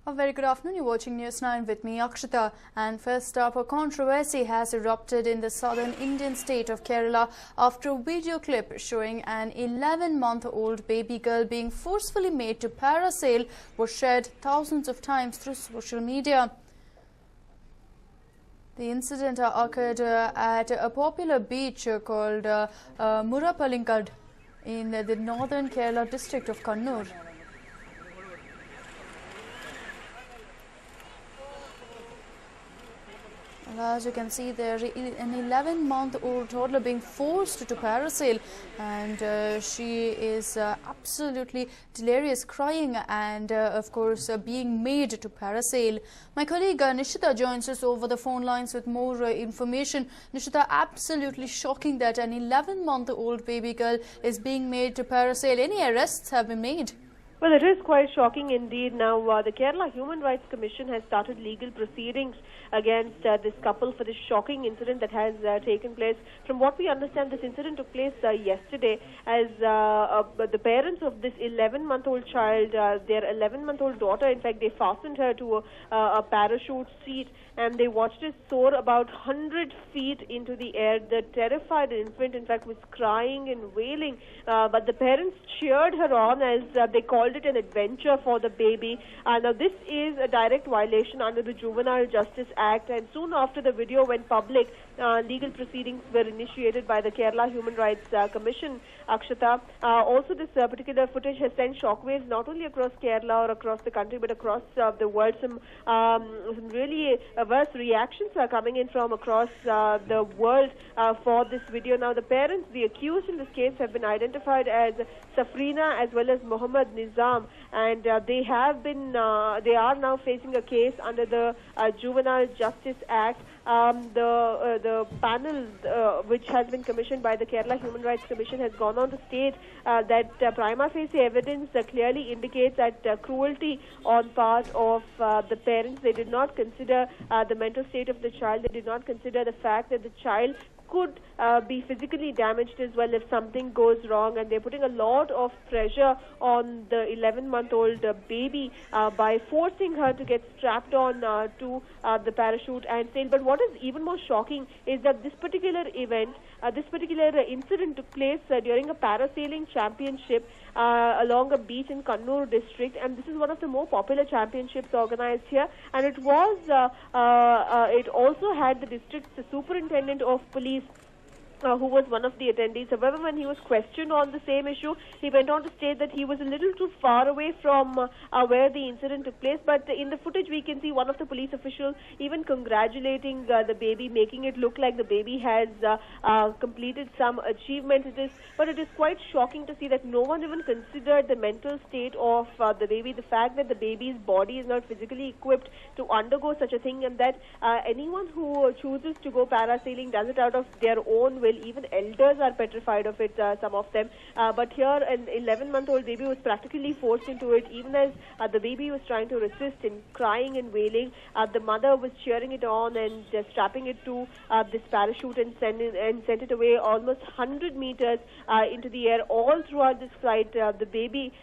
A very good afternoon. You're watching News9 with me, Akshita. And first up, a controversy has erupted in the southern Indian state of Kerala after a video clip showing an 11-month-old baby girl being forcefully made to parasail was shared thousands of times through social media. The incident occurred at a popular beach called Murapalinkad in the northern Kerala district of Kannur. As you can see there, an 11-month-old toddler being forced to parasail, and she is absolutely delirious, crying and of course being made to parasail. My colleague Nishita joins us over the phone lines with more information. Nishita, absolutely shocking that an 11-month-old baby girl is being made to parasail. Any arrests have been made? Well, it is quite shocking indeed. Now, the Kerala Human Rights Commission has started legal proceedings against this couple for this shocking incident that has taken place. From what we understand, this incident took place yesterday as the parents of this 11-month-old child, their 11-month-old daughter, in fact, they fastened her to a parachute seat and they watched it soar about 100 feet into the air. The terrified infant, in fact, was crying and wailing, but the parents cheered her on as they called it an adventure for the baby. Now, this is a direct violation under the Juvenile Justice Act, and soon after the video went public, legal proceedings were initiated by the Kerala Human Rights Commission, Akshita. Also, this particular footage has sent shockwaves not only across Kerala or across the country, but across the world. Some really averse reactions are coming in from across the world for this video. Now, the parents, the accused in this case, have been identified as Safrina as well as Muhammad Nizam, and they are now facing a case under the Juvenile Justice Act. The panel which has been commissioned by the Kerala Human Rights Commission has gone on to state that prima facie evidence clearly indicates that cruelty on part of the parents. They did not consider the mental state of the child. They did not consider the fact that the child could be physically damaged as well if something goes wrong, and they're putting a lot of pressure on the 11-month-old baby by forcing her to get strapped on to the parachute and sail. But what is even more shocking is that this particular event, this particular incident took place during a parasailing championship along a beach in Kannur district, and this is one of the more popular championships organized here, and it also had the district's superintendent of police who was one of the attendees. However, when he was questioned on the same issue, he went on to state that he was a little too far away from where the incident took place. But in the footage, we can see one of the police officials even congratulating the baby, making it look like the baby has completed some achievement. But it is quite shocking to see that no one even considered the mental state of the baby, the fact that the baby's body is not physically equipped to undergo such a thing, and that anyone who chooses to go parasailing does it out of their own will. Even elders are petrified of it, some of them. But here, an 11-month-old baby was practically forced into it, even as the baby was trying to resist and crying and wailing. The mother was cheering it on and strapping it to this parachute and sent it away almost 100 meters into the air. All throughout this flight, the baby,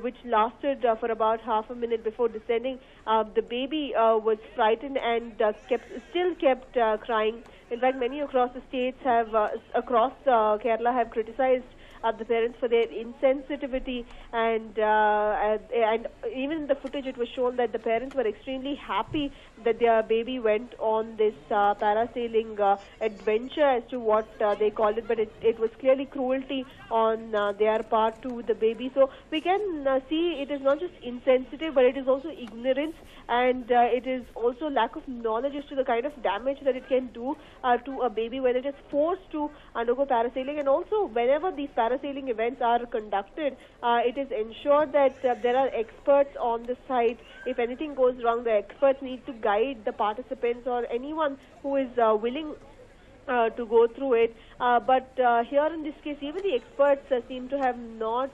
which lasted for about half a minute before descending, the baby was frightened and still kept crying. In fact, many across the states across Kerala have criticized the parents for their insensitivity, and even in the footage it was shown that the parents were extremely happy that their baby went on this parasailing adventure, as to what they called it, but it was clearly cruelty on their part to the baby. So we can see it is not just insensitive, but it is also ignorance, and it is also lack of knowledge as to the kind of damage that it can do to a baby when it is forced to undergo parasailing. And also, whenever these parasailing events are conducted, it is ensured that there are experts on the site. If anything goes wrong, the experts need to guide the participants or anyone who is willing to go through it. But here in this case, even the experts seem to have not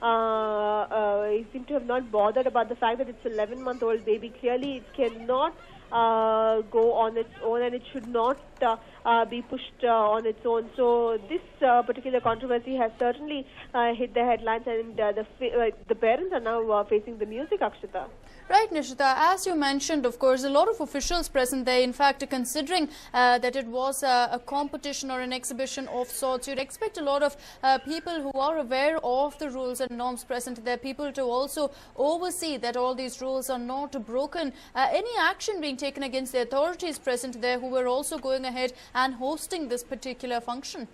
seem to have not bothered about the fact that it's 11-month-old baby. Clearly, it cannot go on its own, and it should not be pushed on its own. So this particular controversy has certainly hit the headlines, and the parents are now facing the music, Akshita. Right, Nishita. As you mentioned, of course, a lot of officials present there, in fact, considering that it was a competition or an exhibition of sorts, you'd expect a lot of people who are aware of the rules and norms present there, people to also oversee that all these rules are not broken. Any action being taken against the authorities present there who were also going ahead and hosting this particular function?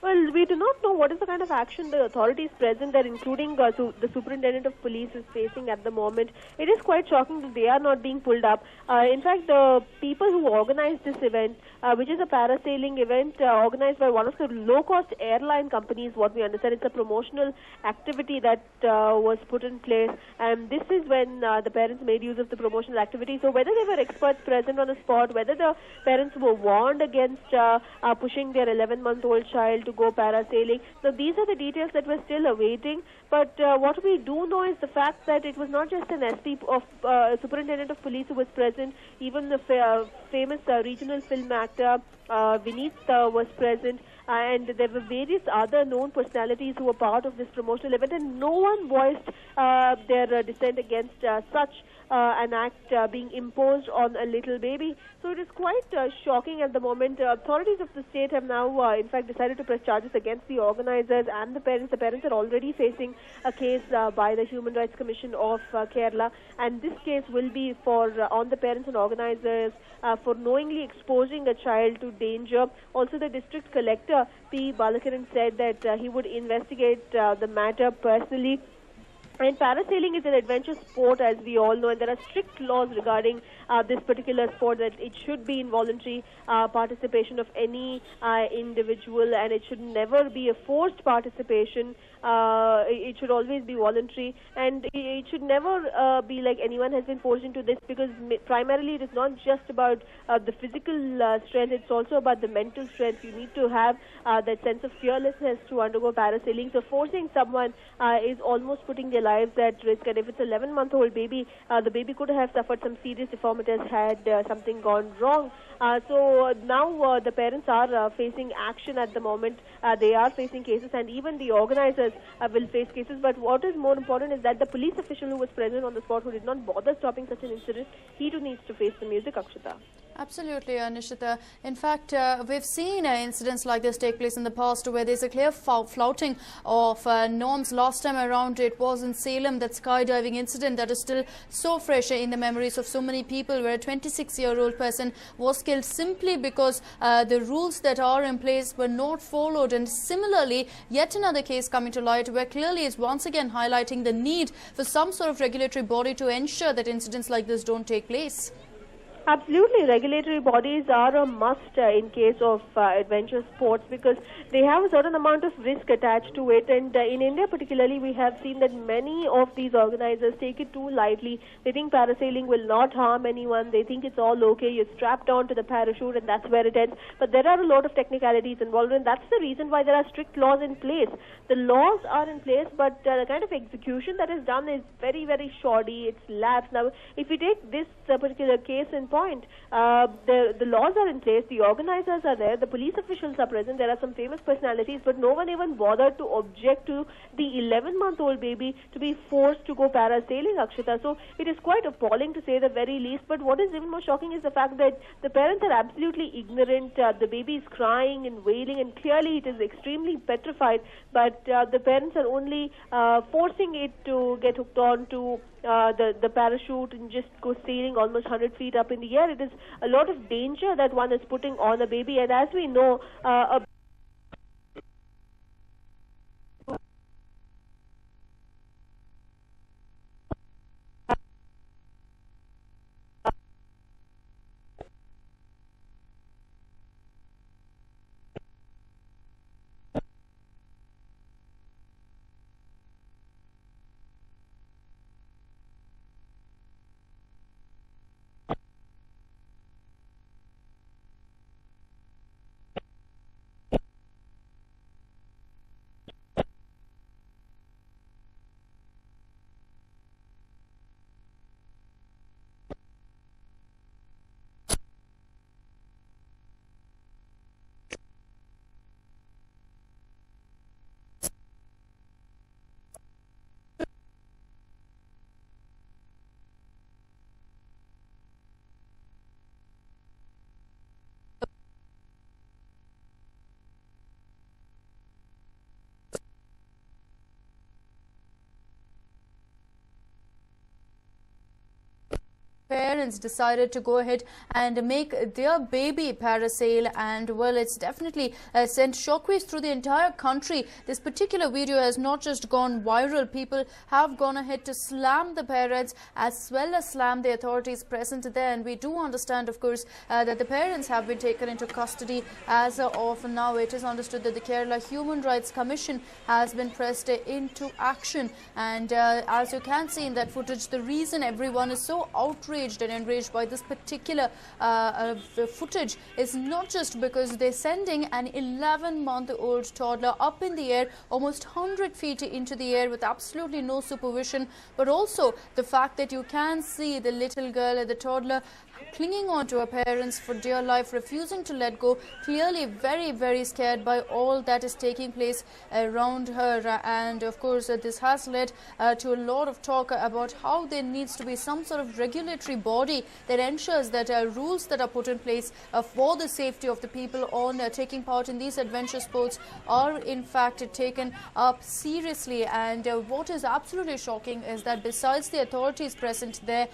Well, we do not know what is the kind of action the authorities present there, including the superintendent of police, is facing at the moment. It is quite shocking that they are not being pulled up. In fact, the people who organized this event, which is a parasailing event organized by one of the low-cost airline companies, what we understand, it's a promotional activity that was put in place. And this is when the parents made use of the promotional activity. So whether they were experts present on the spot, whether the parents were warned against pushing their 11-month-old child to go parasailing. So these are the details that we're still awaiting. But what we do know is the fact that it was not just an SP of superintendent of police who was present. Even the famous regional film actor Vineet was present. And there were various other known personalities who were part of this promotional event, and no one voiced their dissent against such an act being imposed on a little baby. So it is quite shocking at the moment. Authorities of the state have now, in fact, decided to press charges against the organizers and the parents. The parents are already facing a case by the Human Rights Commission of Kerala, and this case will be for on the parents and organizers for knowingly exposing a child to danger. Also, the district collector, P. Balakiran, said that he would investigate the matter personally. And parasailing is an adventure sport, as we all know, and there are strict laws regarding this particular sport, that it should be involuntary participation of any individual, and it should never be a forced participation. It should always be voluntary, and it should never be like anyone has been forced into this, because primarily it is not just about the physical strength, it's also about the mental strength. You need to have that sense of fearlessness to undergo parasailing. So forcing someone is almost putting their lives at risk, and if it's an 11-month-old baby, the baby could have suffered some serious deformities had something gone wrong. So now the parents are facing action at the moment. They are facing cases, and even the organizers will face cases. But what is more important is that the police official who was present on the spot, who did not bother stopping such an incident, he too needs to face the music, Akshita. Absolutely, Nishita. In fact, we've seen incidents like this take place in the past, where there's a clear flouting of norms. Last time around, it was in Salem, that skydiving incident that is still so fresh in the memories of so many people, where a 26-year-old person was killed simply because the rules that are in place were not followed. And similarly, yet another case coming to light, where clearly is once again highlighting the need for some sort of regulatory body to ensure that incidents like this don't take place. Absolutely. Regulatory bodies are a must in case of adventure sports, because they have a certain amount of risk attached to it. And in India particularly, we have seen that many of these organizers take it too lightly. They think parasailing will not harm anyone. They think it's all okay. You're strapped on to the parachute and that's where it ends. But there are a lot of technicalities involved, and that's the reason why there are strict laws in place. The laws are in place, but the kind of execution that is done is very, very shoddy. It's lax. Now, if we take this particular case in point, the laws are in place, the organizers are there, the police officials are present, there are some famous personalities, but no one even bothered to object to the 11-month-old baby to be forced to go parasailing, Akshita. So it is quite appalling, to say the very least. But what is even more shocking is the fact that the parents are absolutely ignorant. The baby is crying and wailing, and clearly it is extremely petrified, but the parents are only forcing it to get hooked on to the parachute and just go sailing almost 100 feet up in the air. It is a lot of danger that one is putting on a baby, and as we know, parents decided to go ahead and make their baby parasail, and well, it's definitely sent shockwaves through the entire country. This particular video has not just gone viral. People have gone ahead to slam the parents as well as slam the authorities present there, and we do understand, of course, that the parents have been taken into custody as of now. It is understood that the Kerala Human Rights Commission has been pressed into action, and as you can see in that footage, the reason everyone is so outraged and enraged by this particular footage is not just because they're sending an 11-month-old toddler up in the air, almost 100 feet into the air with absolutely no supervision, but also the fact that you can see the little girl, the toddler, clinging on to her parents for dear life, refusing to let go, clearly very, very scared by all that is taking place around her. And of course, this has led to a lot of talk about how there needs to be some sort of regulatory body that ensures that rules that are put in place for the safety of the people on taking part in these adventure sports are in fact taken up seriously. And what is absolutely shocking is that besides the authorities present there,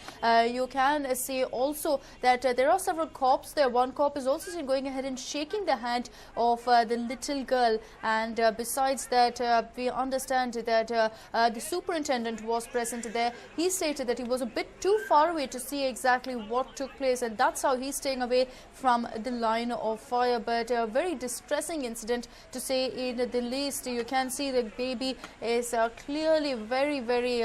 you can see also that there are several cops there. One cop is also seen going ahead and shaking the hand of the little girl, and besides that, we understand that the superintendent was present there. He stated that he was a bit too far away to see exactly what took place, and that's how he's staying away from the line of fire. But a very distressing incident, to say in the least. You can see the baby is clearly very, very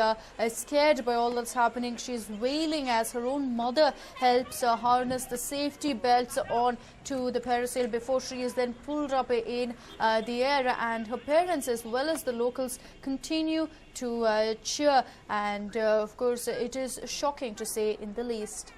scared by all that's happening. She's wailing as her own mother helps harness the safety belts on to the parasail before she is then pulled up in the air, and her parents as well as the locals continue to cheer, and of course it is shocking to say in the least.